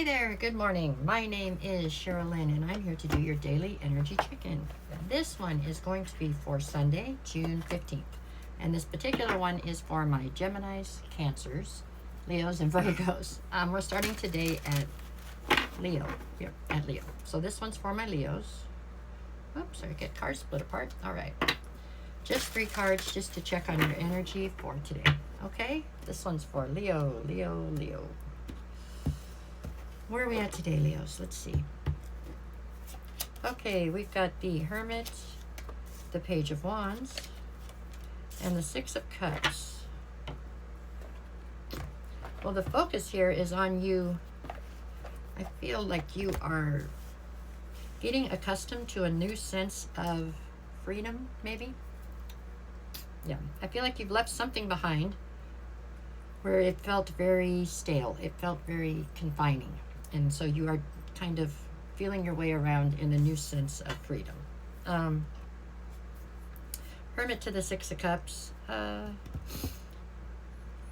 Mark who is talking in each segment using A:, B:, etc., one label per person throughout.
A: Hi there, good morning. My name is Sherilyn and I'm here to do your daily energy check-in. This one is going to be for Sunday, June 15th. And this particular one is for my Geminis, Cancers, Leos, and Virgos. We're starting today at Leo, here at Leo. So this one's for my Leos. Oops, I get cards split apart. All right. Just 3 cards just to check on your energy for today. Okay, this one's for Leo, Leo, Leo. Where are we at today, Leos? Let's see. Okay, we've got the Hermit, the Page of Wands, and the 6 of Cups. Well, the focus here is on you. I feel like you are getting accustomed to a new sense of freedom, maybe. Yeah, I feel like you've left something behind where it felt very stale. It felt very confining. And so you are kind of feeling your way around in a new sense of freedom. Hermit to the 6 of Cups.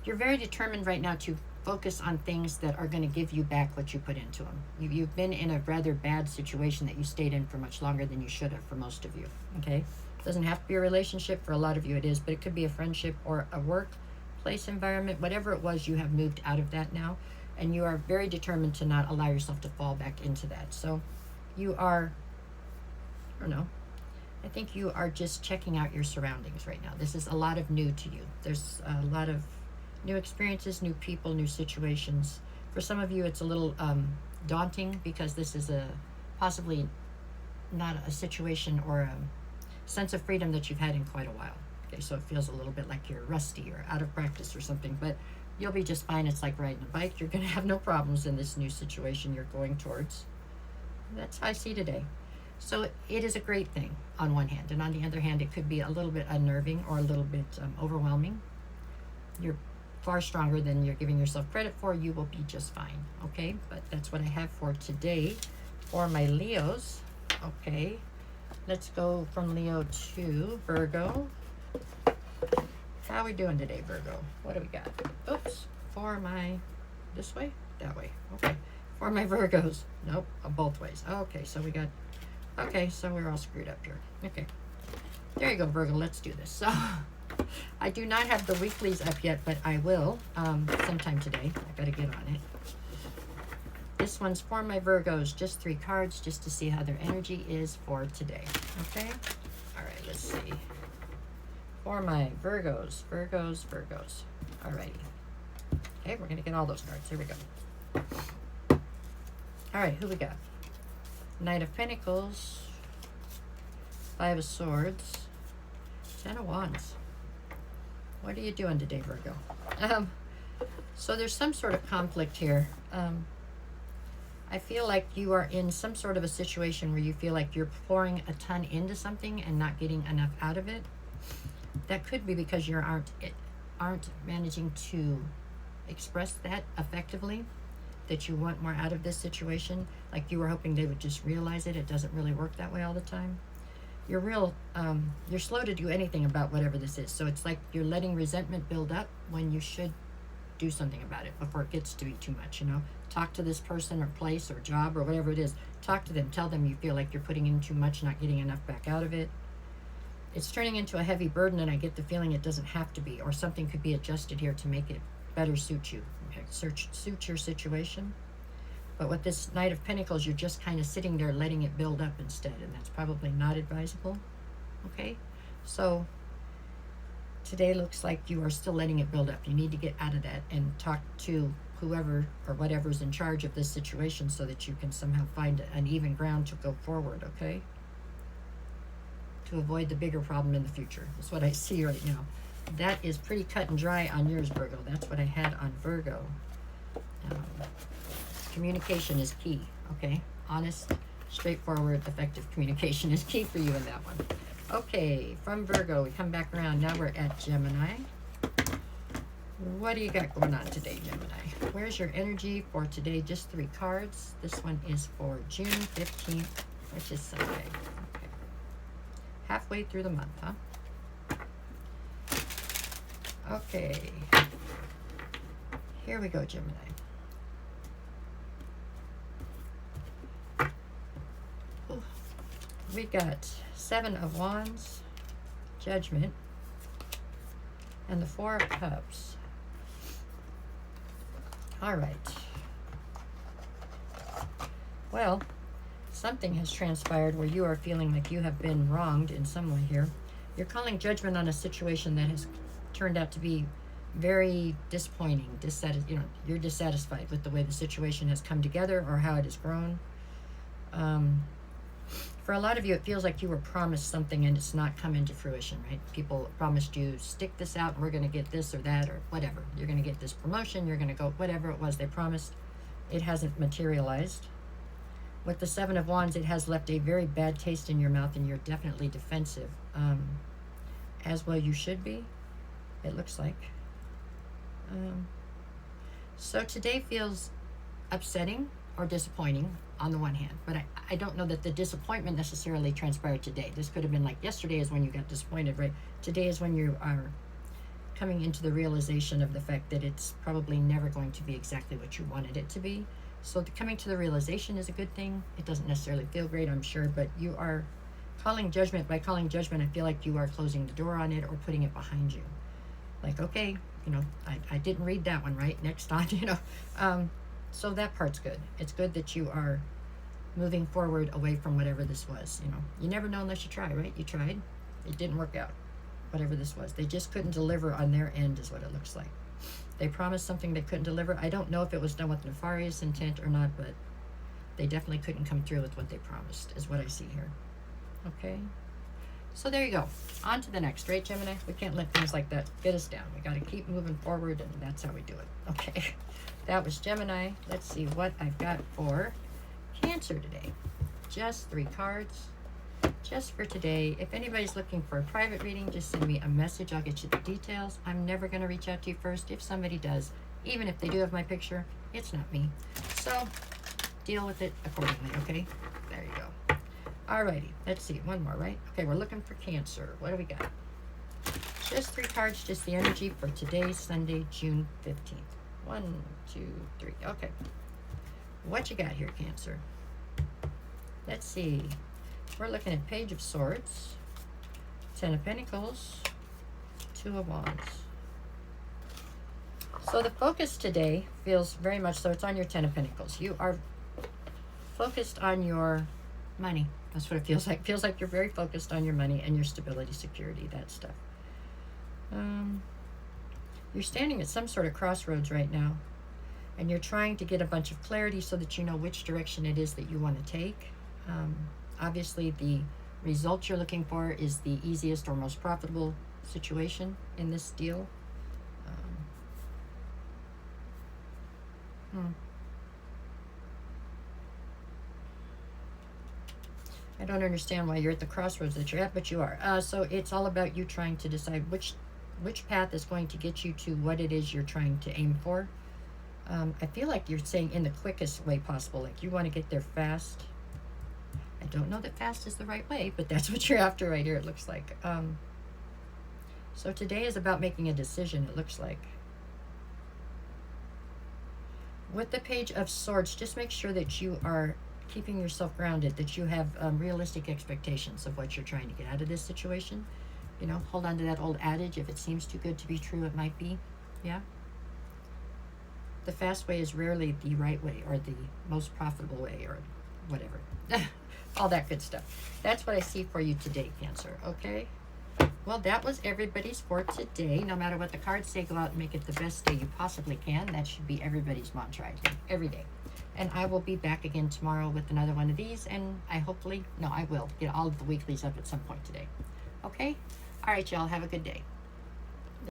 A: You're very determined right now to focus on things that are going to give you back what you put into them. You've been in a rather bad situation that you stayed in for much longer than you should have for most of you. Okay? It doesn't have to be a relationship. For a lot of you it is, but it could be a friendship or a workplace environment. Whatever it was, you have moved out of that now. And you are very determined to not allow yourself to fall back into that. So you are, I don't know, I think you are just checking out your surroundings right now. This is a lot of new to you. There's a lot of new experiences, new people, new situations. For some of you, it's a little daunting because this is possibly not a situation or a sense of freedom that you've had in quite a while. Okay, so it feels a little bit like you're rusty or out of practice or something, but you'll be just fine. It's like riding a bike. You're going to have no problems in this new situation you're going towards. That's how I see today. So it is a great thing on one hand. And on the other hand, it could be a little bit unnerving or a little bit overwhelming. You're far stronger than you're giving yourself credit for. You will be just fine. Okay, but that's what I have for today for my Leos. Okay, let's go from Leo to Virgo. How are we doing today, Virgo? What do we got? Oops. For my, this way? That way. Okay. For my Virgos. Nope. Both ways. Okay, so we got, okay, so we're all screwed up here. Okay. There you go, Virgo. Let's do this. So, I do not have the weeklies up yet, but I will sometime today. I got to get on it. This one's for my Virgos. Just 3 cards just to see how their energy is for today. Okay? All right, let's see. For my Virgos, Virgos, Virgos. Alrighty. Okay, we're going to get all those cards. Here we go. Alright, who we got? Knight of Pentacles, 5 of Swords, 10 of Wands. What are you doing today, Virgo? So there's some sort of conflict here. I feel like you are in some sort of a situation where you feel like you're pouring a ton into something and not getting enough out of it. That could be because you aren't managing to express that effectively, that you want more out of this situation. Like you were hoping they would just realize it. It doesn't really work that way all the time. You're slow to do anything about whatever this is. So it's like you're letting resentment build up when you should do something about it before it gets to be too much, you know. Talk to this person or place or job or whatever it is. Talk to them. Tell them you feel like you're putting in too much, not getting enough back out of it. It's turning into a heavy burden, and I get the feeling it doesn't have to be, or something could be adjusted here to make it better suit you, suit your situation. But with this Knight of Pentacles, you're just kind of sitting there letting it build up instead, and that's probably not advisable. Okay, so today looks like you are still letting it build up. You need to get out of that and talk to whoever or whatever's in charge of this situation so that you can somehow find an even ground to go forward, okay? To avoid the bigger problem in the future. That's what I see right now. That is pretty cut and dry on yours, Virgo. That's what I had on Virgo. Communication is key, okay? Honest, straightforward, effective communication is key for you in that one. Okay, from Virgo, we come back around. Now we're at Gemini. What do you got going on today, Gemini? Where's your energy for today? Just 3 cards. This one is for June 15th, which is Sunday. Halfway through the month, huh? Okay. Here we go, Gemini. we've got 7 of Wands, Judgment, and the 4 of Cups. All right. Well, something has transpired where you are feeling like you have been wronged in some way here. You're calling judgment on a situation that has turned out to be very disappointing. You're dissatisfied with the way the situation has come together or how it has grown. For a lot of you, it feels like you were promised something and it's not come into fruition, right? People promised you, stick this out and we're going to get this or that or whatever. You're going to get this promotion, you're going to go, whatever it was they promised. It hasn't materialized. With the 7 of Wands, it has left a very bad taste in your mouth and you're definitely defensive. As well you should be, it looks like. So today feels upsetting or disappointing on the one hand, but I don't know that the disappointment necessarily transpired today. This could have been like yesterday is when you got disappointed, right? Today is when you are coming into the realization of the fact that it's probably never going to be exactly what you wanted it to be. So coming to the realization is a good thing. It doesn't necessarily feel great, I'm sure, but you are calling judgment. By calling judgment, I feel like you are closing the door on it or putting it behind you. Like, okay, I didn't read that one right. Next on, so that part's good. It's good that you are moving forward away from whatever this was. You never know unless you try, right? You tried, it didn't work out. Whatever this was, they just couldn't deliver on their end is what it looks like. They promised something they couldn't deliver. I don't know if it was done with nefarious intent or not, but they definitely couldn't come through with what they promised is what I see here. Okay, so there you go. On to the next, right, Gemini? We can't let things like that get us down. We got to keep moving forward, and that's how we do it. Okay, that was Gemini. Let's see what I've got for Cancer today. Just 3 cards, just for today. If anybody's looking for a private reading, just send me a message. I'll get you the details. I'm never going to reach out to you first. If somebody does, even if they do have my picture, it's not me. So deal with it accordingly, okay? There you go. Alrighty, let's see. One more, right? Okay, we're looking for Cancer. What do we got? Just 3 cards, just the energy for today, Sunday, June 15th. 1, 2, 3. Okay. What you got here, Cancer? Let's see. We're looking at Page of Swords, 10 of Pentacles, 2 of Wands. So the focus today feels very much so. It's on your 10 of Pentacles. You are focused on your money. That's what it feels like. It feels like you're very focused on your money and your stability, security, that stuff. You're standing at some sort of crossroads right now, and you're trying to get a bunch of clarity so that you know which direction it is that you want to take. Obviously, the result you're looking for is the easiest or most profitable situation in this deal. I don't understand why you're at the crossroads that you're at, but you are. So it's all about you trying to decide which path is going to get you to what it is you're trying to aim for. I feel like you're saying in the quickest way possible, like you want to get there fast. I don't know that fast is the right way, but that's what you're after right here, it looks like. So today is about making a decision, it looks like. With the Page of Swords, just make sure that you are keeping yourself grounded, that you have realistic expectations of what you're trying to get out of this situation. Hold on to that old adage, if it seems too good to be true, it might be. Yeah? The fast way is rarely the right way or the most profitable way or whatever. All that good stuff. That's what I see for you today, Cancer. Okay? Well, that was everybody's for today. No matter what the cards say, go out and make it the best day you possibly can. That should be everybody's mantra, I think, every day. And I will be back again tomorrow with another one of these. And I will get all of the weeklies up at some point today. Okay? All right, y'all. Have a good day.